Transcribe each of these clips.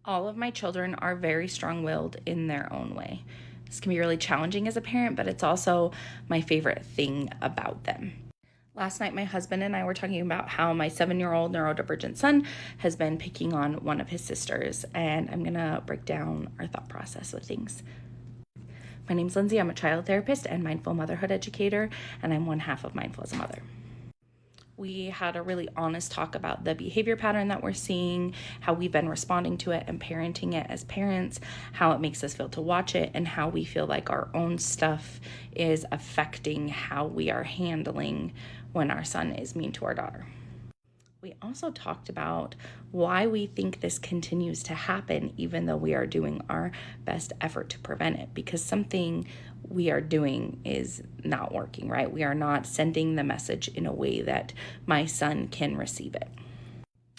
All of my children are very strong-willed in their own way. This can be really challenging as a parent, but it's also my favorite thing about them. Last night, my husband and I were talking about how my 7-year-old neurodivergent son has been picking on one of his sisters, and I'm gonna break down our thought process with things. My name's Lindsay. I'm a child therapist and mindful motherhood educator, and I'm one half of Mindful as a Mother. We had a really honest talk about the behavior pattern that we're seeing, how we've been responding to it and parenting it as parents, how it makes us feel to watch it, and how we feel like our own stuff is affecting how we are handling when our son is mean to our daughter. We also talked about why we think this continues to happen, even though we are doing our best effort to prevent it, because something we are doing is not working, right? We are not sending the message in a way that my son can receive it.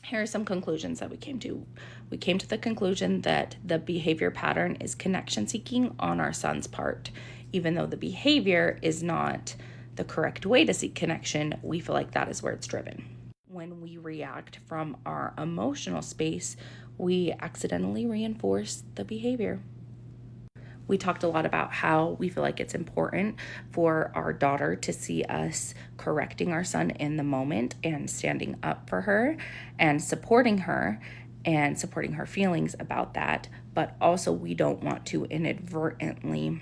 Here are some conclusions that we came to. We came to the conclusion that the behavior pattern is connection seeking on our son's part. Even though the behavior is not the correct way to seek connection, we feel like that is where it's driven. When we react from our emotional space, we accidentally reinforce the behavior. We talked a lot about how we feel like it's important for our daughter to see us correcting our son in the moment and standing up for her and supporting her feelings about that. But also, we don't want to inadvertently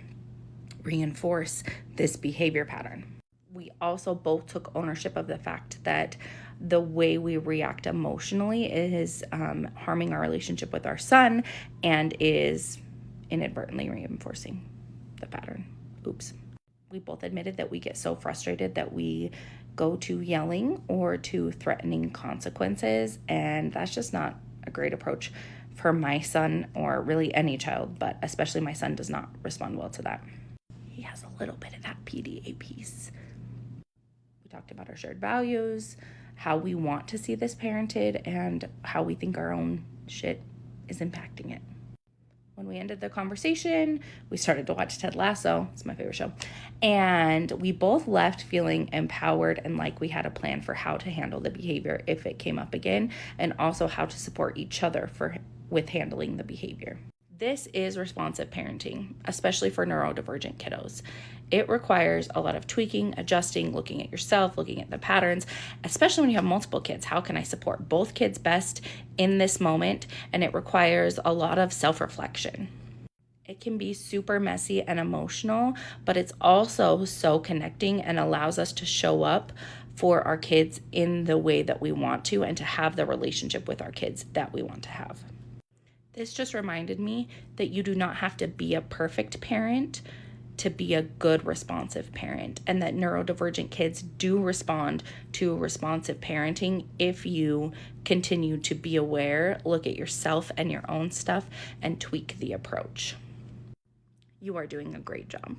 reinforce this behavior pattern. We also both took ownership of the fact that the way we react emotionally is harming our relationship with our son and is inadvertently reinforcing the pattern. Oops. We both admitted that we get so frustrated that we go to yelling or to threatening consequences, and that's just not a great approach for my son or really any child, but especially my son does not respond well to that. He has a little bit of that PDA piece. We talked about our shared values, how we want to see this parented, and how we think our own shit is impacting it. When we ended the conversation, we started to watch Ted Lasso. It's my favorite show. And we both left feeling empowered and like we had a plan for how to handle the behavior if it came up again, and also how to support each other with handling the behavior. This is responsive parenting, especially for neurodivergent kiddos. It requires a lot of tweaking, adjusting, looking at yourself, looking at the patterns, especially when you have multiple kids. How can I support both kids best in this moment? And it requires a lot of self-reflection. It can be super messy and emotional, but it's also so connecting and allows us to show up for our kids in the way that we want to and to have the relationship with our kids that we want to have. This just reminded me that you do not have to be a perfect parent to be a good responsive parent, and that neurodivergent kids do respond to responsive parenting if you continue to be aware, look at yourself and your own stuff, and tweak the approach. You are doing a great job.